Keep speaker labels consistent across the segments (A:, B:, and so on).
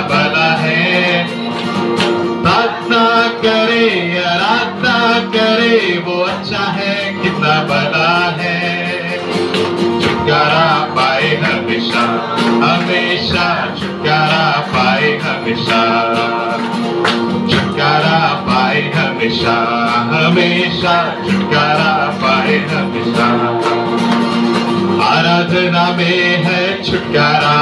A: भला है। प्रार्थना करे, आराधना करे, वो अच्छा है, कितना भला है। छुटकारा पाए हमेशा, हमेशा छुटकारा पाए हमेशा, छुटकारा पाए हमेशा, हमेशा छुटकारा पाए हमेशा। आराधना में है छुटकारा,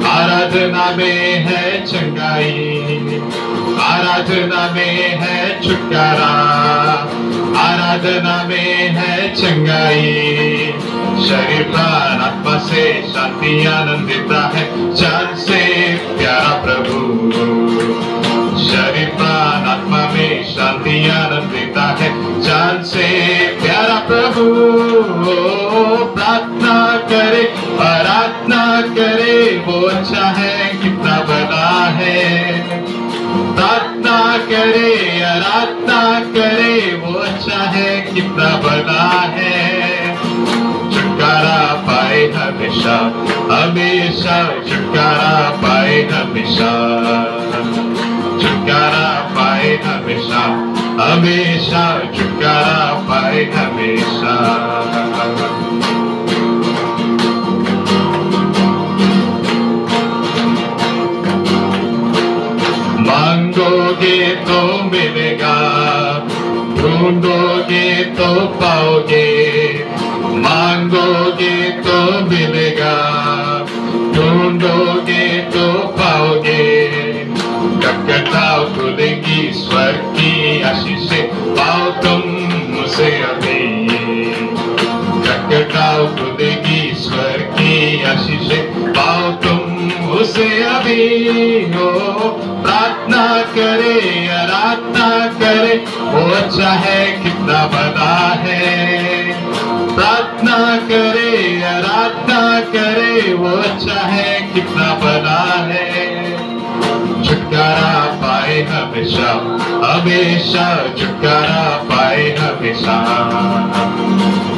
A: आराधना में है चंगाई, आराधना में है छुटकारा, आराधना में है चंगाई। शरीर प्राण आत्मा से शांति आनंद देता है, जान से प्यारा प्रभु। शरीर प्राण आत्मा में शांति आनंद देता है, जान से प्यारा प्रभु। प्रार्थना करे, आराधना करे, वो अच्छा है, कितना भला है। प्रार्थना करे, आराधना करे, वो अच्छा है, कितना भला है। छुटकारा पाए हमेशा, हमेशा छुटकारा पाए हमेशा, छुटकारा पाए हमेशा, हमेशा छुटकारा पाए हमेशा। मांगोगे तो मिलेगा, ढूंढोगे तो पाओगे। मांगोगे तो मिलेगा, ढूंढोगे तो पाओगे। खटखटाओ खुलेगी स्वर्ग की आशीषें, पाओ तुम उसे अभी। खटखटाओ खुलेगी स्वर्ग की आशीषें, पाओ तुम उसे अभी। हो प्रार्थना करे, आराधना करे, वो अच्छा है, कितना भला है। प्रार्थना करे, आराधना करे, वो अच्छा है, कितना भला है। छुटकारा पाए हमेशा, हमेशा छुटकारा पाए हमेशा,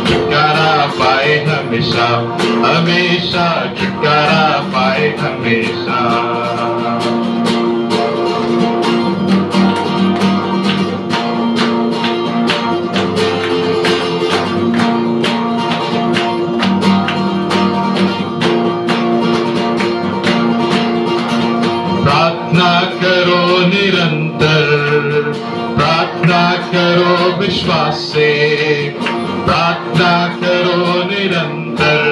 A: छुटकारा पाए हमेशा, हमेशा छुटकारा पाए हमेशा। प्रार्थना करो निरंतर, प्रार्थना करो विश्वास से, प्रार्थना करो निरंतर,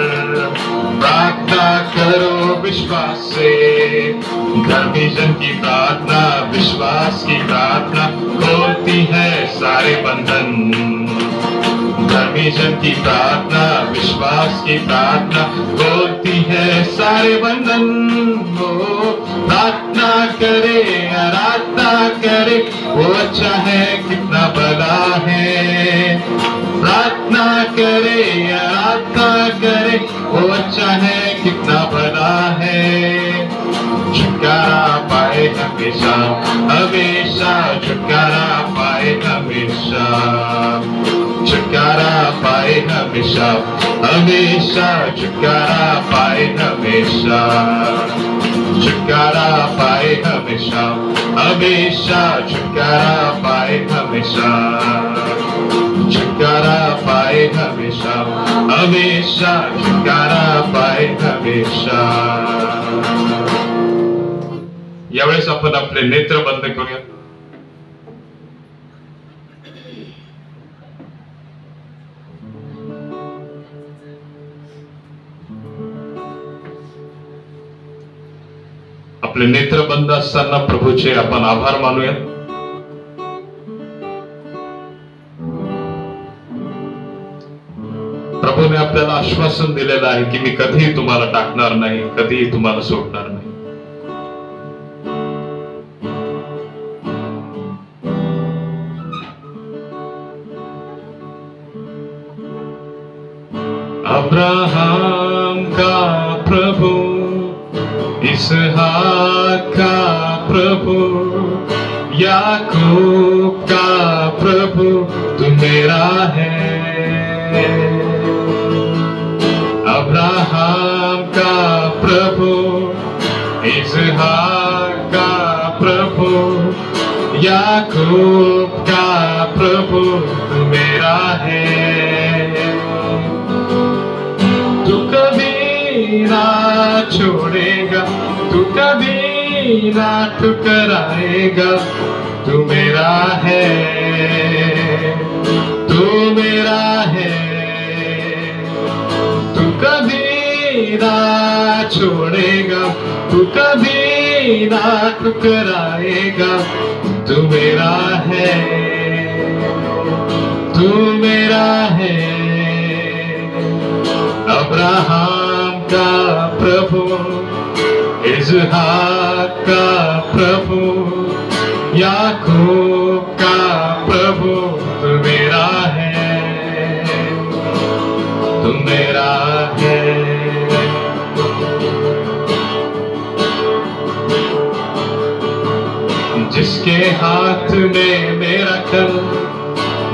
A: प्रार्थना करो विश्वास से। धर्मी जन की प्रार्थना, विश्वास की प्रार्थना खोलती है सारे बंधन। धर्मी जन की प्रार्थना, विश्वास की प्रार्थना खोलती है सारे बंधन। प्रार्थना करे, आराधना करे, वो अच्छा है, कितना भला है। प्रार्थना करे, आराधना करे, वो अच्छा है, कितना भला है। छुटकारा पाए हमेशा, हमेशा छुटकारा पाए हमेशा, छुटकारा पाए हमेशा, हमेशा छुटकारा पाए हमेशा, छुटकारा पाए हमेशा, हमेशा छुटकारा पाए हमेशा, छुटकारा पाए हमेशा, हमेशा छुटकारा पाए हमेशा। यावेळेस आपण आपले नेत्र बंद करूया। आपले नेत्र बंद असताना प्रभूचे आपण आभार मानूया। प्रभूने आपल्याला आश्वासन दिलेलं आहे की मी कधीही तुम्हाला टाकणार नाही, कधीही तुम्हाला सोडणार नाही। अब्राहम का प्रभु, इसहाक का प्रभु, याकूब का प्रभु तू मेरा है। अब्राहम का प्रभु, इसहाक का प्रभु, याकूब का प्रभु तू मेरा है। तू कभी ना छोड़ेगा, तू कभी ना ठुकराएगा, तू मेरा है, तू मेरा है। तू कभी ना छोड़ेगा, तू कभी ना ठुकराएगा, तू मेरा है, तू मेरा है। अब्राहम का प्रभु, इसहाक का प्रभु, याकूब का प्रभु तू मेरा है, तू मेरा है। जिसके हाथ में मेरा कल,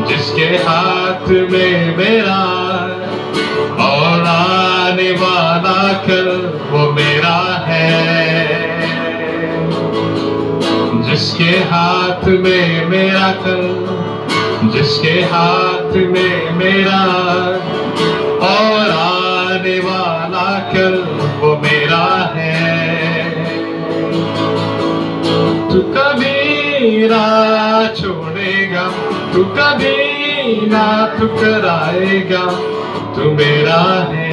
A: जिसके हाथ में मेरा और आने वाला कल, वो मेरा है। जिसके हाथ में मेरा कल, जिसके हाथ में मेरा और आने वाला कल, वो मेरा है। तू कभी ना छोड़ेगा, तू कभी ना ठुकराएगा, तू मेरा है,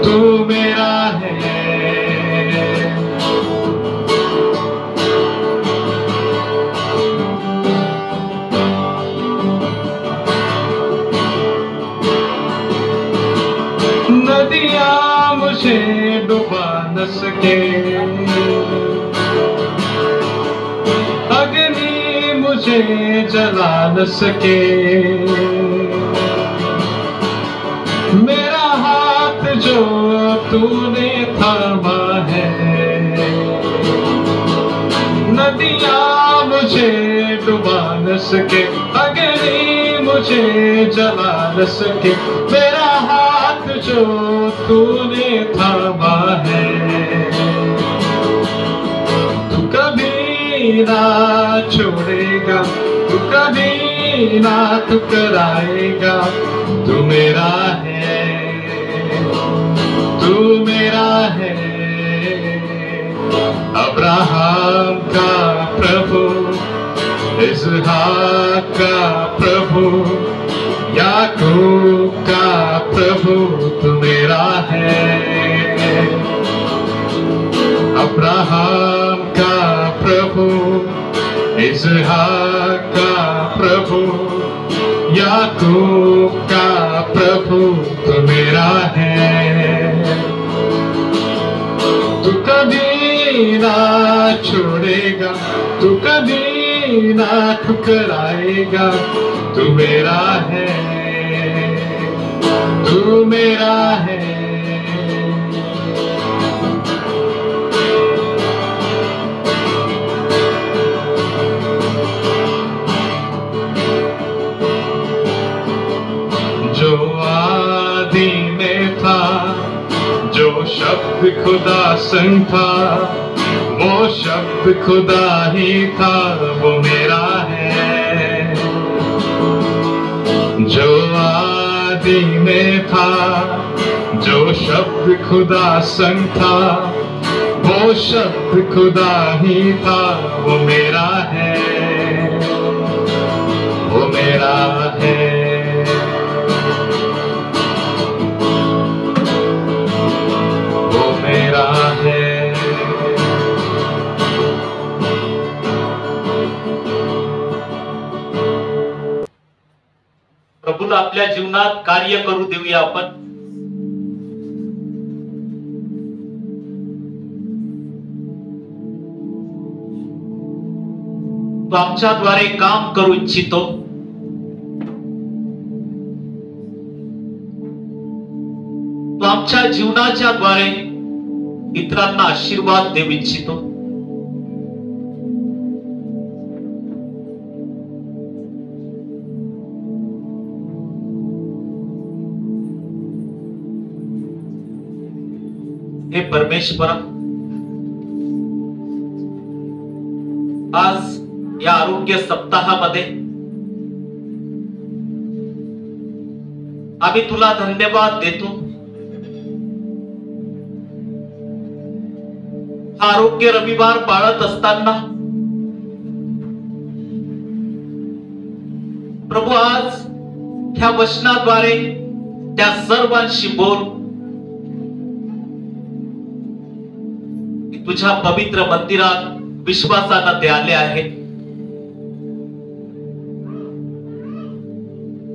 A: तू मेरा है। नदियाँ मुझे डुबा न सके, अग्नि मुझे जला न सके। मेरा हाथ जो तूने थामा है, नदियाँ मुझे डुबा न सके, अग्नि मुझे जला न सके। मेरा हाथ जो तूने थामा है, तू कभी ना छोड़ेगा, तू कभी ना ठुकराएगा, तू मेरा है, तू मेरा है। अब्राहम का प्रभु, इसहाक का प्रभु, याकूब का प्रभु तू मेरा है। अब्राहम का प्रभु, इसहाक का प्रभु, याकूब का प्रभु तू मेरा है। तू कभी ना छोड़ेगा, तू कभी ना ठुकराएगा, तू मेरा है, तू मेरा है। जो आदि में था, जो शब्द खुदा संग था, वो शब्द खुदा ही था, वो मेरा है। जो आदि में था, जो शब्द खुदा संग था, वो शब्द खुदा ही था, वो मेरा है, वो मेरा है।
B: प्रभूला आपल्या जीवनात कार्य करू देऊया आपण. तो आमच्याद्वारे काम करू इच्छितो. तो आमच्या जीवनाच्या द्वारे इतरांना आशीर्वाद देऊ इच्छितो. हे परमेश्वरा, आज या आरोग्य सप्ताहामध्ये आम्ही तुला धन्यवाद देतो. हा आरोग्य रविवार पाळत असताना प्रभू, आज ह्या वचनाद्वारे त्या सर्वांशी बोल. तुझ्या पवित्र मंदिरात विश्वासानं ते आले आहेत.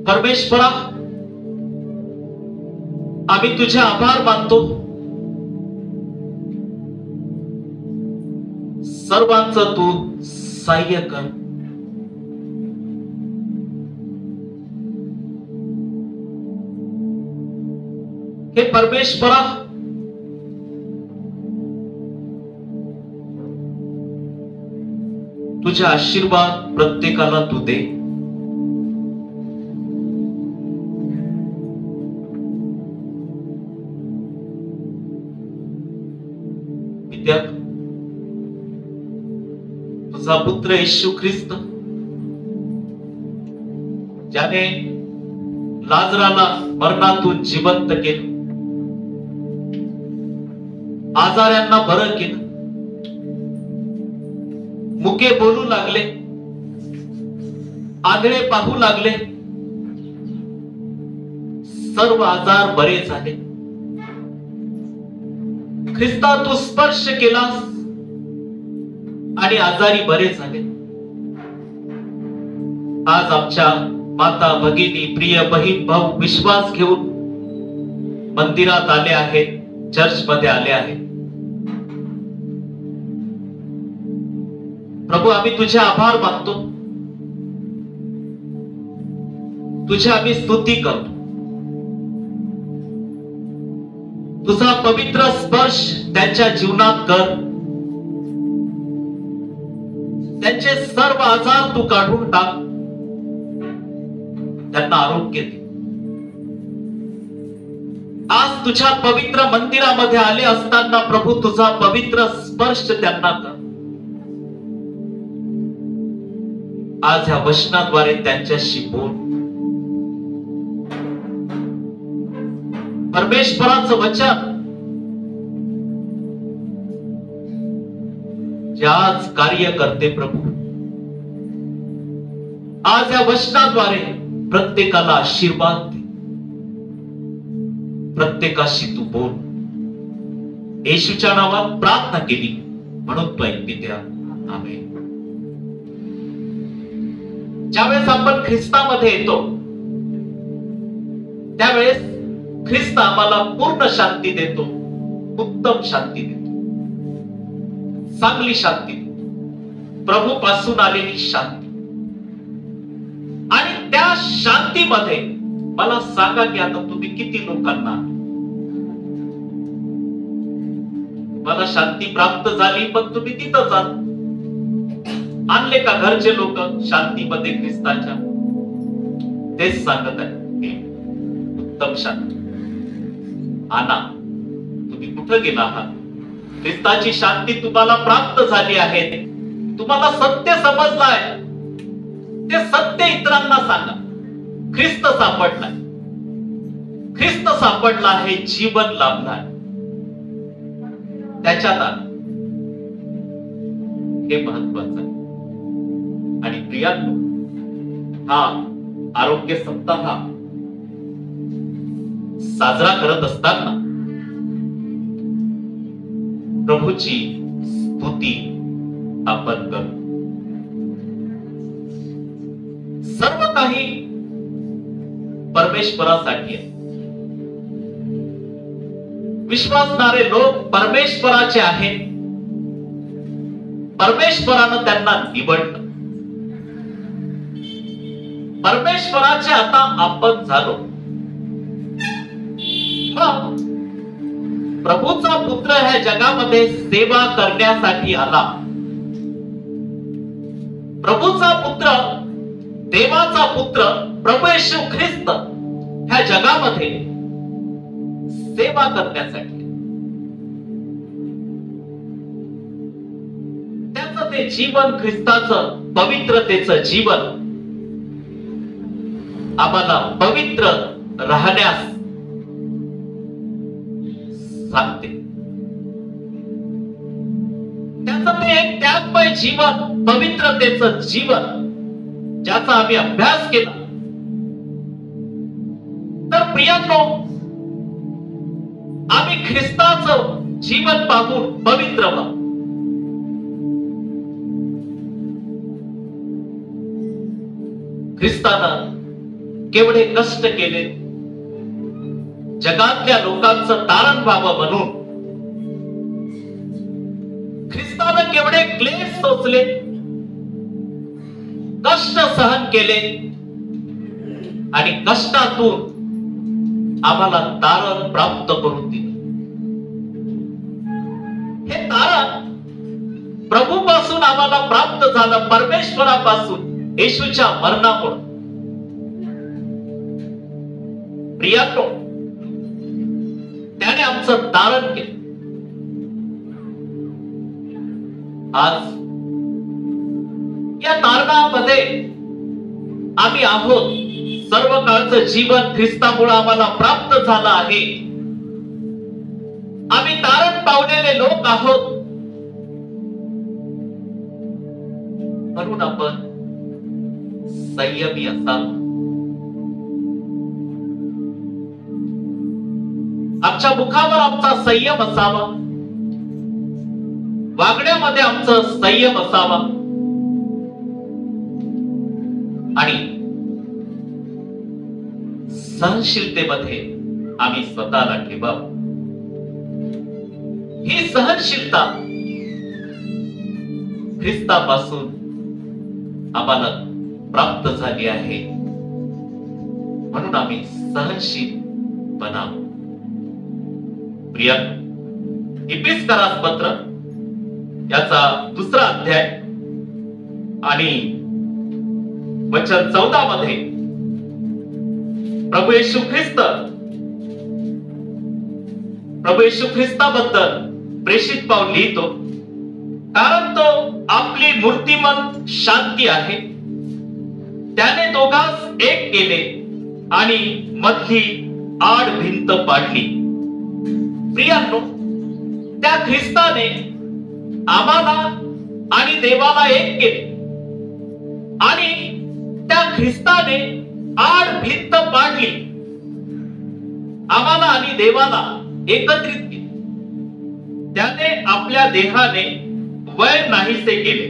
B: परमेश्वरा, आम्ही तुझे आभार मानतो. सर्वांचं तू सहाय्य कर. हे परमेश्वरा, तुझे आशीर्वाद प्रत्येकाला तू दे. पित्या, तुझा पुत्र येशू ख्रिस्त ज्याने लाजराला मरणातून जिवंत केलं, आजाऱ्यांना बरं केलं, मुके बोलू लागले, आंधळे पाहू लागले, सर्व आजार बरे झाले. ख्रिस्ता, तू स्पर्श केलास आणि आजारी बरे झाले. आज आमच्या माता, भगिनी, प्रिय बहीण, भाऊ विश्वास घेऊन मंदिरात आले आहेत, चर्च मध्ये आले आहेत. प्रभू, आम्ही तुझे आभार मानतो. तुझी आम्ही स्तुती करतो. तुझा पवित्र स्पर्श त्यांच्या जीवनात कर. त्यांचे सर्व आजार तू काढून टाक. त्यांना आरोग्य दे. आज तुझ्या पवित्र मंदिरामध्ये आले असताना प्रभू, तुझा पवित्र स्पर्श त्यांना कर. आज ह्या वचनाद्वारे त्यांच्याशी बोल. परमेश्वराचं वचन जे आज कार्य करते प्रभू, आज या वचनाद्वारे प्रत्येकाला आशीर्वाद दे. प्रत्येकाशी तू बोल. येशूच्या नावात प्रार्थना केली म्हणून तू ऐक पित्या. आमेन. ज्यावेळेस आपण ख्रिस्तामध्ये येतो त्यावेळेस ख्रिस्त आम्हाला पूर्ण शांती देतो, उत्तम शांती देतो, चांगली शांती देतो, प्रभू पासून आलेली शांती. आणि त्या शांतीमध्ये मला सांगा की आता तुम्ही किती लोकांना मला शांती प्राप्त झाली, पण तुम्ही तिथं जात आणले का घरचे लोक शांतीमध्ये ख्रिस्ताच्या? तेच सांगत आहे, उत्तम शांती आणा. तुम्ही कुठं गेला आहात? ख्रिस्ताची शांती तुम्हाला प्राप्त झाली आहे. तुम्हाला सत्य समजलाय, ते सत्य इतरांना सांगा. ख्रिस्त सापडलाय, ख्रिस्त सापडला आहे, जीवन लाभलाय, त्याच्यात आला. हे महत्वाचं आहे. आणि प्रियांनो, हा आरोग्य सप्ताह साजरा करत असताना प्रभूची स्तुती आपण करू. सर्व काही परमेश्वरासाठी आहे. विश्वासणारे लोक परमेश्वराचे आहेत. परमेश्वरानं त्यांना निवडलं. परमेश्वराचे आता आपण झालो. मग प्रभूचा पुत्र ह्या जगामध्ये सेवा करण्यासाठी आला. प्रभूचा पुत्र, देवाचा पुत्र प्रभू येशू ख्रिस्त ह्या जगामध्ये सेवा करण्यासाठी. ते जीवन ख्रिस्ताचं पवित्रतेचं जीवन आम्हाला पवित्र राहण्यास सांगते. त्याचं ते एक त्यागमय जीवन, पवित्रतेचं जीवन ज्याचा आम्ही अभ्यास केला. तर प्रियांनो, आम्ही ख्रिस्ताचं जीवन पाहून पवित्र व्हा. ख्रिस्तानं केवढे कष्ट केले, जगातल्या लोकांचं तारण व्हावं म्हणून. ख्रिस्तानं केवढे क्लेश सोसले, कष्ट सहन केले आणि कष्टातून आम्हाला तारण प्राप्त करून दिले. हे तारण प्रभूपासून आम्हाला प्राप्त झालं, परमेश्वरापासून, येशूच्या मरणामुळे. प्रियांनो, त्याने आमचं तारण केलं. आज या तारणामध्ये आम्ही आहोत. सर्व काळचं जीवन ख्रिस्तामुळे आम्हाला प्राप्त झालं आहे. आम्ही तारण पावलेले लोक आहोत. म्हणून आपण संयमी असावं. आमच्या मुखावर आमचा संयम असावा, वागण्यामध्ये आमचा संयम असावा आणि सहनशीलतेमध्ये आम्ही स्वतःला ठेवावं. ही सहनशीलता ख्रिस्तापासून आम्हाला प्राप्त झाली आहे. म्हणून आम्ही सहनशील बनावं. प्रिय इफिसकरास पत्र याचा 2रा अध्याय आणि वचन 14 मध्ये प्रभू येशू ख्रिस्ताबद्दल प्रेषित पाऊल लिहितो. कारण तो आपली मूर्तिमंत शांती आहे. त्याने दोघांस एक केले आणि मधली आड भिंत पाडली. प्रियांनो, त्या ख्रिस्ताने आम्हाला आणि देवाला एक केले आणि त्या ख्रिस्ताने आड भिंत पाडली. आम्हाला आणि देवाला एकत्रित केले. त्याने आपल्या देहाने वैर नाहीसे केले.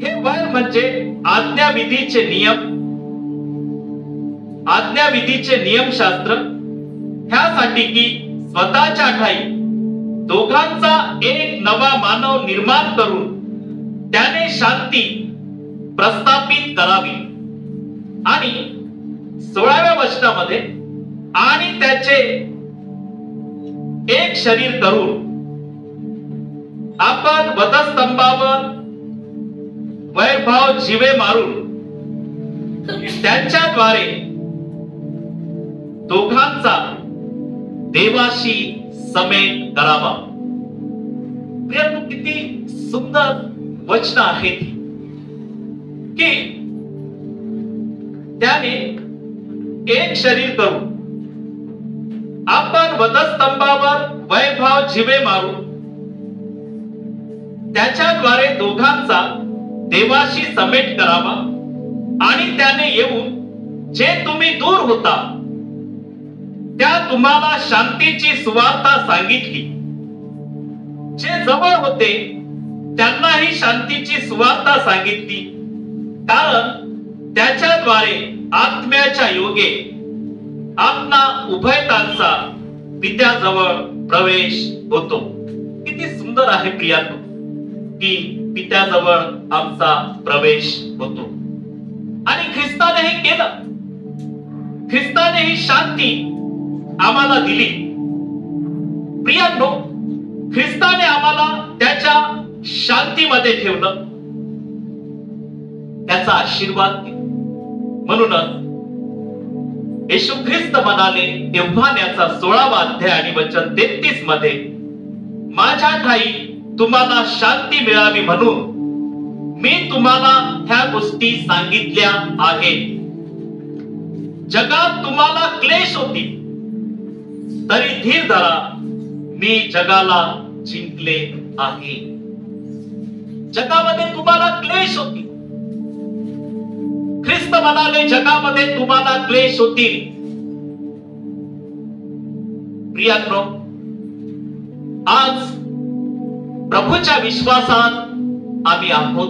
B: हे वैर म्हणजे आज्ञाविधीचे नियमशास्त्र, ह्यासाठी की स्वतःच्या ठाई दोघांचा एक नवा मानव निर्माण करून त्याने शांती प्रस्थापित करावी. आणि 16व्या वचनामध्ये आणि त्याचे एक शरीर करून आपण वधस्तंभावर वैरभाव जीवे मारून त्यांच्याद्वारे दोघांचा देवाशी समेट करावा. प्रियांनो, किती सुंदर वचन आहेत की त्याने एक शरीर करून आपण वधस्तंभावर वैरभाव जीवे मारून त्याच्याद्वारे दोघांचा देवाशी समेट करावा. आणि त्याने येऊन जे तुम्ही दूर होता त्या तुम्हाला शांतीची सुवार्ता सांगितली. जे जवळ होते त्यांनाही शांतीची सुवार्ता सांगितली. कारण त्याच्याद्वारे आत्म्याच्या योगे आपला उभयतांचा पित्याजवळ प्रवेश होतो. किती सुंदर आहे प्रियांनो की पित्याजवळ आमचा प्रवेश होतो. आणि ख्रिस्ताने हे केलं. ख्रिस्ताने ही शांती आम्हाला दिली. प्रियांनो, ख्रिस्ताने आम्हाला त्याच्या शांतीमध्ये ठेवलं, त्याचा आशीर्वाद दिला. म्हणूनच येशू ख्रिस्त म्हणाले योहान याचा 16वा अध्याय आणि वचन 33 मध्ये, माझ्या ठाई तुम्हाला शांती मिळावी म्हणून मी तुम्हाला ह्या गोष्टी सांगितल्या आहेत. जगात तुम्हाला क्लेश होतील, तरी धीर धरा, मी जगाला जिंकले आहे. जगामध्ये तुम्हाला क्लेश होतील. ख्रिस्त म्हणाले जगामध्ये तुम्हाला क्लेश होतील. प्रियांनो, आज प्रभूच्या विश्वासात आम्ही आहोत.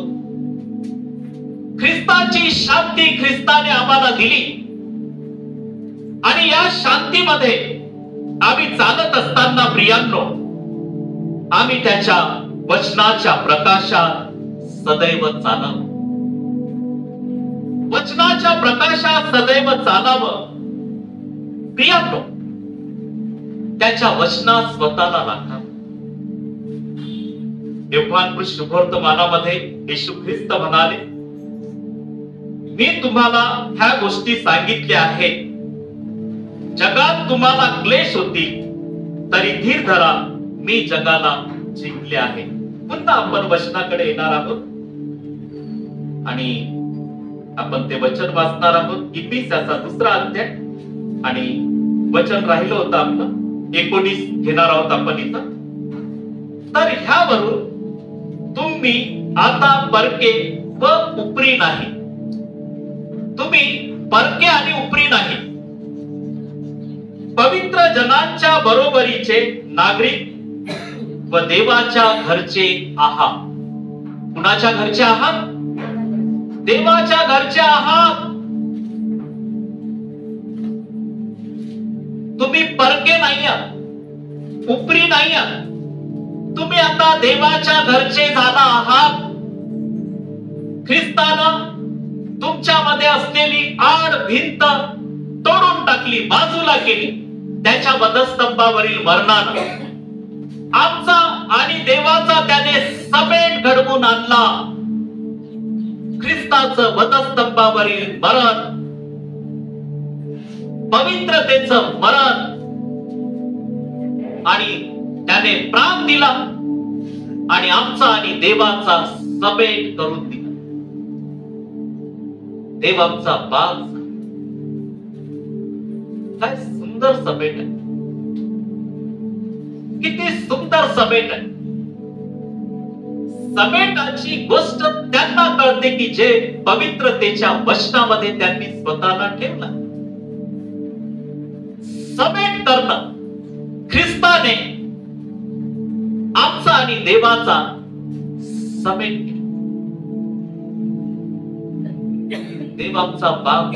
B: ख्रिस्ताची शांती ख्रिस्ताने आम्हाला दिली आणि या शांतीमध्ये आम्ही चालत असताना प्रियांनो, आम्ही त्याच्या वचनाच्या प्रकाशात सदैव चालावं. वचनाच्या प्रकाशात सदैव चालावं. प्रियांनो, त्याच्या वचनात स्वतःला राखावं. योहान शुभवर्तमानामध्ये येशू ख्रिस्त म्हणाले, मी तुम्हाला ह्या गोष्टी सांगितल्या आहेत. जगात तुम्हाला क्लेश होतील, तरी धीर धरा, मी जगाला जिंकले आहे. पुन्हा आपण वचनाकडे येणार आहोत आणि आपण ते वचन वाचणार आहोत. इफिसियाचा 2रा अध्याय आणि वचन राहिलं होतं आपलं 19 घेणार आहोत आपण इथं. तर ह्यावरून तुम्ही आता परके व उपरी नाही. तुम्ही परके आणि उपरी नाही, पवित्र जनांच्या बरोबरीचे नागरिक व देवाच्या घरचे आहात. कुणाच्या घरचे आहात? देवाच्या घरचे आहात. तुम्ही परके नाही आहात, उपरी नाही आहात. तुम्ही आता देवाच्या घरचे झाला आहात. ख्रिस्तानं तुमच्यामध्ये असलेली आड भिंत तोडून टाकली, बाजूला केली. त्याच्या वधस्तंभावरील मरणानं आमचा आणि देवाचा त्याने समेट घडवून आणला. ख्रिस्ताचं वधस्तंभावरील मरण, पवित्रतेचं मरण, आणि त्याने प्राण दिला आणि आमचा आणि देवाचा समेट करून दिला. देव आमचा बाप. काय सुंदर समेट आहे, किती सुंदर समेट आहे. समेटाची गोष्ट त्यांना कळते की जे पवित्रतेच्या वचनामध्ये त्यांनी स्वतःला ठेवला. समेट करणं, ख्रिस्ताने आमचा आणि देवाचा समेट केला. देव आमचा बाप.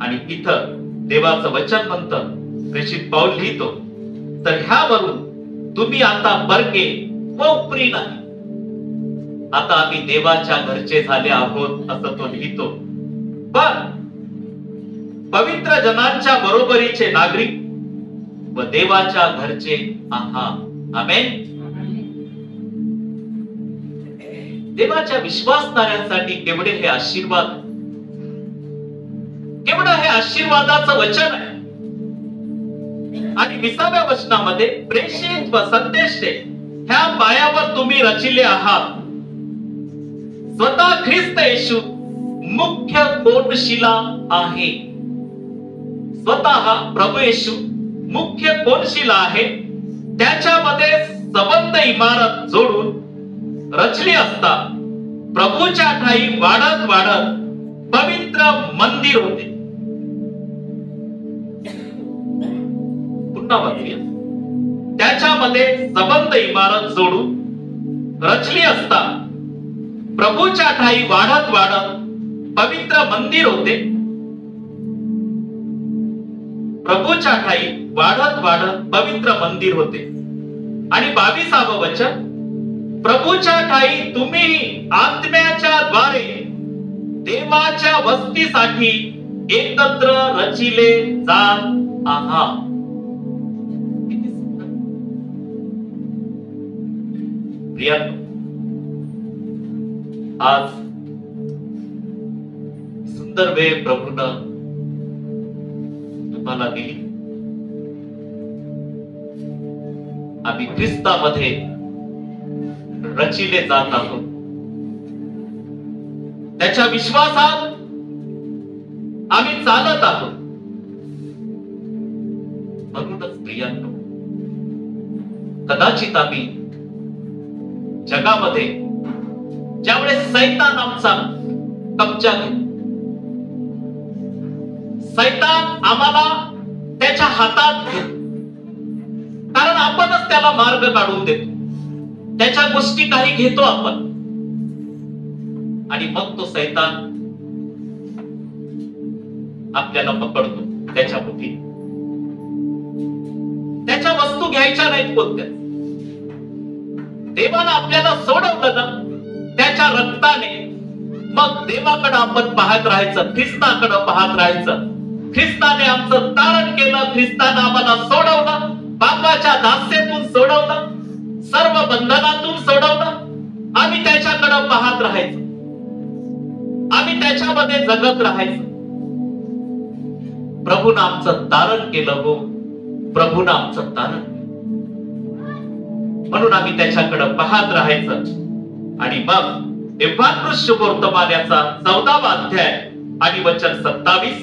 B: आणि इथं देवाचं वचन म्हणतं, प्रेषित पाऊल लिहितो, तर ह्यावरून तुम्ही आता परके व उपरी नाही, आता आम्ही देवाच्या घरचे झाले आहोत असं तो लिहितो. पण पवित्र जनांच्या बरोबरीचे नागरिक व देवाच्या घरचे आहात. आमेन. देवाच्या विश्वासणाऱ्यांसाठी केवढे हे आशीर्वाद, केवढं हे आशीर्वादाचं वचन आहे. आणि 20व्या वचनामध्ये प्रेषित व संदेष्टे ह्या पायावर तुम्ही रचिले आहात. स्वतः ख्रिस्त येशू मुख्य कोनशिला आहे. स्वतः प्रभू येशू मुख्य कोनशिला आहे. त्याच्यामध्ये सबंध इमारत जोडून रचली असता प्रभूच्या ठाई वाढत वाढत पवित्र मंदिर होते. पुन्हा वाचूया. त्याच्यामध्ये सबंध इमारत जोडून रचली असता प्रभूच्या ठाई वाढत वाढत पवित्र मंदिर होते. प्रभूच्या ठाई वाढत वाढत पवित्र मंदिर होते. आणि 22वं वचन, प्रभूच्या ठाई तुम्ही आत्म्याच्या द्वारे देवाच्या वस्तीसाठी एकत्र रचिले जात आहात. प्रियांनो, आज सुंदर वेळ प्रभूनं तुम्हाला दिली. आम्ही ख्रिस्तामध्ये रचिले जात आहोत. त्याच्या विश्वासात आम्ही चालत आहोत. म्हणूनच प्रियांनो, कदाचित आम्ही जगामध्ये ज्यावेळेस सैतान आमचा कब्जा घेतो, सैतान आम्हाला त्याच्या हातात घेतो, कारण आपणच त्याला मार्ग काढून देतो. त्याच्या गोष्टी काही घेतो आपण, आणि मग तो सैतान आपल्याला पकडतो त्याच्या बुद्धी. त्याच्या वस्तू घ्यायच्या नाहीत कोणत्या. देवानं आपल्याला सोडवलं ना त्याच्या रक्ताने, मग देवाकडे आपण पाहत राहायचं, ख्रिस्ताकडे पाहत राहायचं. ख्रिस्ताने आमचं तारण केलं, ख्रिस्ताने आम्हाला सोडवलं, पापाच्या दास्यातून सोडवलं, सर्व बंधनातून सोडवलं. आम्ही त्याच्याकडे पाहत राहायचं, आम्ही त्याच्यामध्ये जगत राहायचं. प्रभूनं आमचं तारण केलं, हो, प्रभूनं आमचं तारण. म्हणून आम्ही त्याच्याकडे पाहत राहायचं. आणि मग एव्हान्गेलियन शुभवर्तमानाचा 14वा अध्याय आणि वचन 27,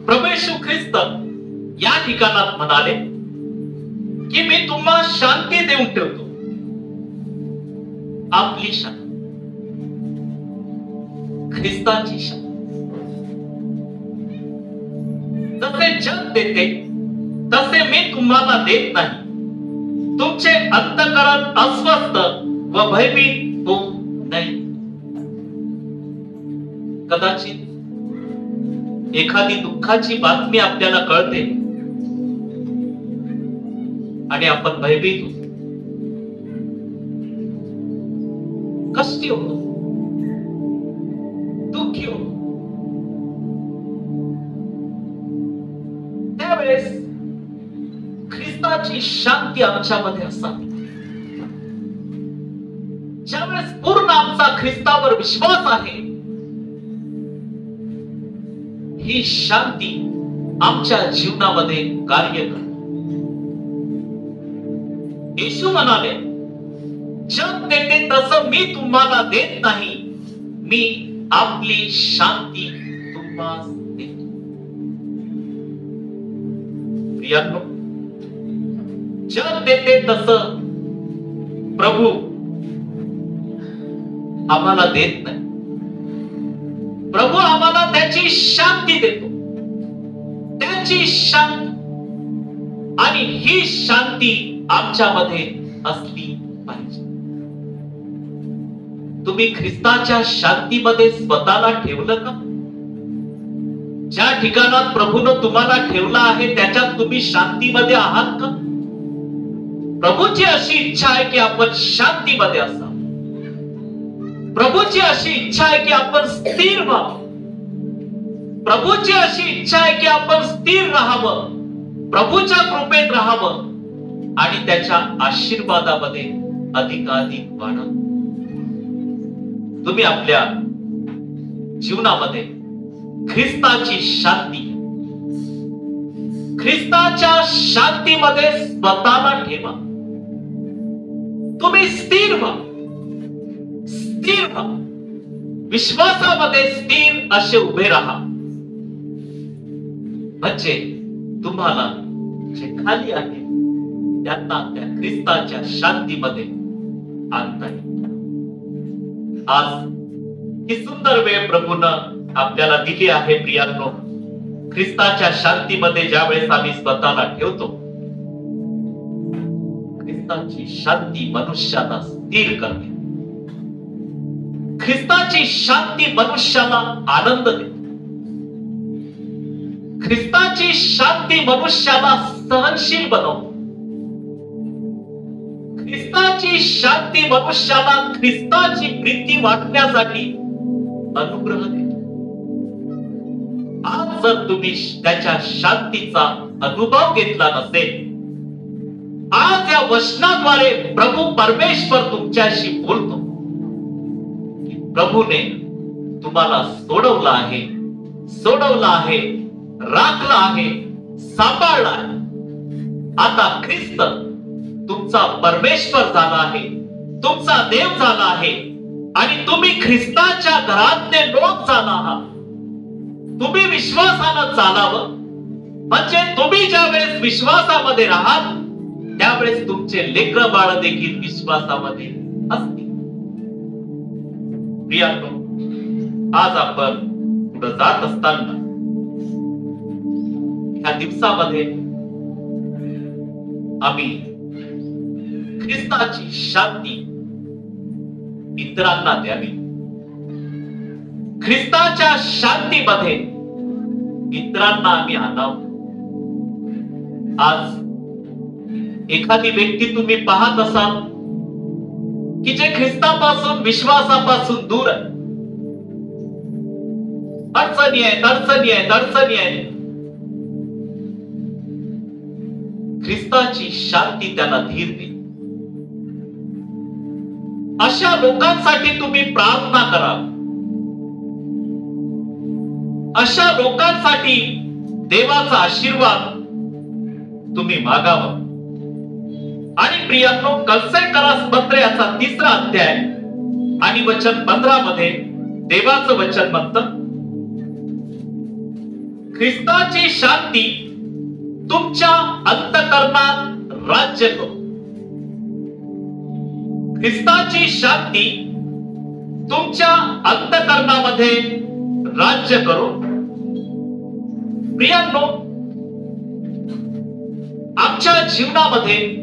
B: प्रभू येशू ख्रिस्त या ठिकाणात म्हणाले की मी तुम्हाला शांती देऊन ठेवतो, आपली शांती, ख्रिस्ताची शांती. जसे जग देते तसे मी तुम्हाला देत नाही. तुमचे अंतःकरण अस्वस्थ व भयभीत होऊ नये. कदाचित एखादी दुःखाची बातमी आपल्याला कळते आणि आपण भयभीत होतो, कष्टी होतो, दुःखी होतो. त्यावेळेस ख्रिस्ताची शांती आमच्यामध्ये असावी. ज्यावेळेस पूर्ण आमचा ख्रिस्तावर विश्वास आहे, ही शांती आमच्या जीवनामध्ये कार्य करते. येशू म्हणाले, जग देते तसं मी तुम्हाला देत नाही, मी आपली शांती तुम्हाला देतो. प्रियांनो, जग देते तसं प्रभू आम्हाला देत नाही. प्रभू आम्हाला त्याची शांती देतो, त्याची शांती. आणि ही शांती आमच्यामध्ये असली पाहिजे. तुम्ही ख्रिस्ताच्या शांतीमध्ये स्वतःला ठेवलं का? ज्या ठिकाणात प्रभूनं तुम्हाला ठेवलं आहे त्याच्यात तुम्ही शांतीमध्ये आहात का? प्रभूची अशी इच्छा आहे की आपण शांतीमध्ये असावं. प्रभूची अशी इच्छा आहे की आपण स्थिर व्हावं. प्रभूची अशी इच्छा आहे की आपण स्थिर राहावं, प्रभूच्या कृपेत राहावं आणि त्याच्या आशीर्वादामध्ये अधिकाधिक वाढावं. तुम्ही आपल्या जीवनामध्ये ख्रिस्ताची शांती, ख्रिस्ताच्या शांतीमध्ये स्वतःला ठेवा. तुम्ही स्थिर व्हा, स्थिर व्हा, विश्वासामध्ये स्थिर असे उभे राहा. म्हणजे तुम्हाला जे खाली आहे त्यांना त्या ख्रिस्ताच्या शांतीमध्ये आणता येईल. आज ही सुंदर वेळ प्रभूनं आपल्याला दिली आहे. प्रियांनो, ख्रिस्ताच्या शांतीमध्ये ज्यावेळेस आम्ही स्वतःला ठेवतो, ख्रिस्ताची शांती मनुष्याला स्थिर करते. ख्रिस्ताची शांती मनुष्याला आनंद देते. ख्रिस्ताची शांती मनुष्याला सहनशील बनवते. ख्रिस्ताची शांती मनुष्याला ख्रिस्ताची प्रीती वाटण्यासाठी अनुग्रह देते. आज जर तुम्ही त्याच्या शांतीचा अनुभव घेतला नसेल, आज या वचनाद्वारे प्रभू परमेश्वर तुमच्याशी बोलतो की प्रभूने तुम्हाला सोडवलं आहे, सोडवलं आहे, राखलं आहे, सांभाळलं आहे. आता ख्रिस्त तुमचा परमेश्वर झाला आहे, तुमचा देव झाला आहे आणि तुम्ही ख्रिस्ताच्या घरातले लोक झाला आहात. तुम्ही विश्वासानं चालावं, म्हणजे तुम्ही ज्यावेळेस विश्वासामध्ये राहाल त्यावेळेस तुमचे लेकरं बाळ देखील विश्वासामध्ये असतील. प्रियांनो, आज आपण पुढे जात असताना ह्या दिवसामध्ये आम्ही ख्रिस्ताची शांती इतरांना द्यावी. ख्रिस्ताच्या शांतीमध्ये इतरांना आम्ही आणावं. आज एखादी व्यक्ती तुम्ही पाहत असाल की जे ख्रिस्तापासून विश्वासापासून दूर आहे, अडचणी आहेत. ख्रिस्ताची शांती त्याला धीर दे. अशा लोकांसाठी तुम्ही प्रार्थना करा. अशा लोकांसाठी देवाचा आशीर्वाद तुम्ही मागावा. आणि प्रियांनो, कलसेकरास पत्र याचा 3रा अध्याय आणि वचन 15 मध्ये देवाचं वचन म्हणतं, ख्रिस्ताची शांती तुमच्या अंतःकरणात राज्य करो. ख्रिस्ताची शांती तुमच्या अंतःकरणामध्ये राज्य करो. प्रियांनो, आमच्या जीवनामध्ये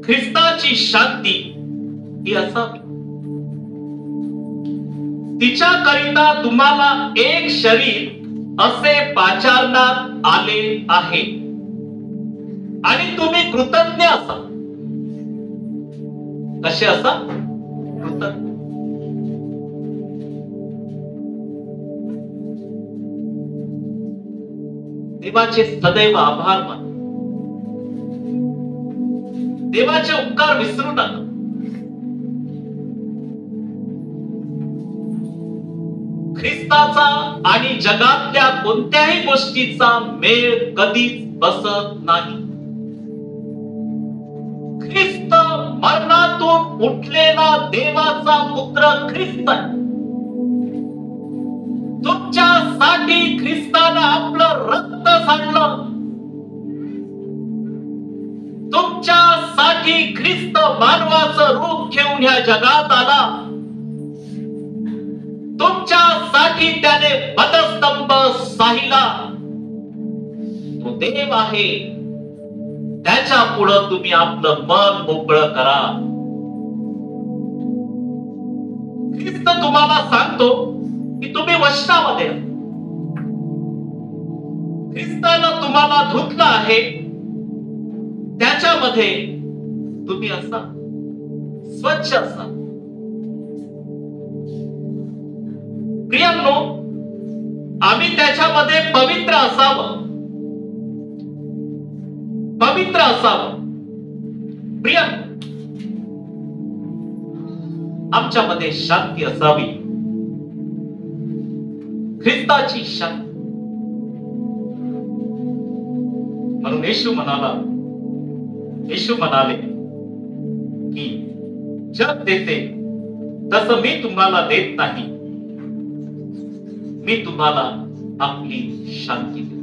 B: ख्रिस्ताची शांती ही असावी. तिच्याकरिता तुम्हाला एक शरीर असे पाचारण्यात आले आहे आणि तुम्ही कृतज्ञ असा. कसे असा? कृतज्ञ. देवाचे सदैव आभार मान. देवाचे उपकार विसरू नका. ख्रिस्ताचा आणि जगातल्या कोणत्याही गोष्टीचा मेळ कधीच बसत नाही. ख्रिस्त मरणातून उठलेला देवाचा पुत्र ख्रिस्त आहे. तुमच्यासाठी ख्रिस्तानं आपलं रक्त सांडलं. तुमच्यासाठी ख्रिस्त मानवाचं रूप घेऊन ह्या जगात आला. तुमच्यासाठी त्याने वधस्तंभ साहिला. तो देव आहे. त्याच्या पुढं तुम्ही आपलं मन मोकळं करा. ख्रिस्त तुम्हाला सांगतो की तुम्ही वचनामध्ये, ख्रिस्तानं तुम्हाला धुतलं आहे, त्याच्यामध्ये तुम्ही असा स्वच्छ असा. प्रियांनो, आम्ही त्याच्यामध्ये पवित्र असावं. पवित्र असावं. प्रियांनो, आमच्यामध्ये शांती असावी. ख्रिस्ताची शांती. म्हणून येशू म्हणाले की जग देते तसं मी तुम्हाला देत नाही. मी तुम्हाला आपली शांती देतो.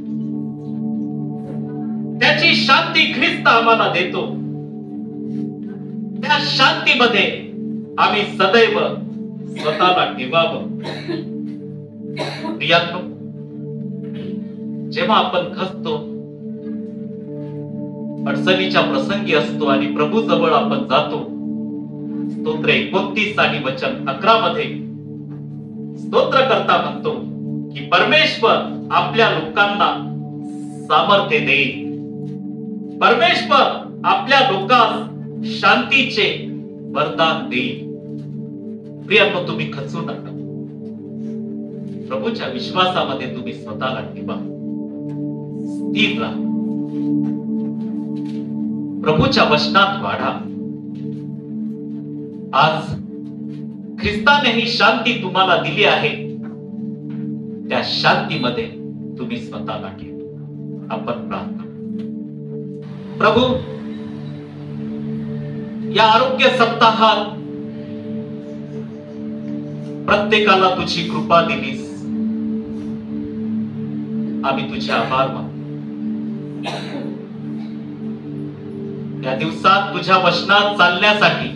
B: त्याची शांती ख्रिस्त आम्हाला देतो. त्या शांतीमध्ये आम्ही सदैव स्वतःला ठेवावं. प्रियांनो, जेव्हा आपण खचतो, अडचणीच्या प्रसंगी असतो आणि प्रभू जवळ आपण जातो, स्तोत्र 29 आणि वचन 11 मध्ये स्तोत्रकर्ता म्हणतो की परमेश्वर आपल्या लोकांना सामर्थ्य देईल. परमेश्वर आपल्या लोकांस शांतीचे वरदान देईल. प्रियांनो, तुम्ही खचू नका. प्रभूच्या विश्वासामध्ये तुम्ही स्वतःला ठेवा. स्थिर राहा. प्रभूच्या वचनात वाढा. आज ख्रिस्ताने ही शांती तुम्हाला दिली आहे. त्या शांतीमध्ये तुम्ही स्वतःला ठेवा. आपण प्रार्थना. प्रभू, या आरोग्य सप्ताहात प्रत्येकाला तुझी कृपा दिलीस. आम्ही तुझे आभार मानतो. या दिवसात तुझ्या वचनात चालण्यासाठी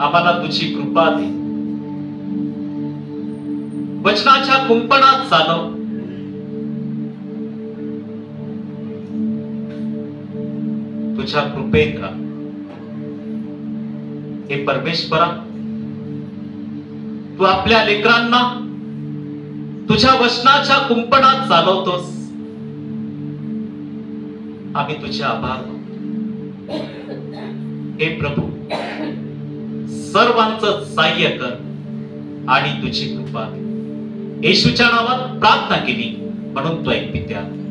B: आम्हाला तुझी कृपा दे. वचनाच्या कुंपणात चालव. तुझ्या कृपेत राहा. हे परमेश्वरा, तू आपल्या लेकरांना तुझ्या वचनाच्या कुंपणात चालवतोस. आम्ही तुझे आभार मानतो. हे प्रभू, सर्वांचं सहाय्य कर आणि तुझी कृपा दे. येशूच्या नावात प्रार्थना केली म्हणून तो ऐक पित्या.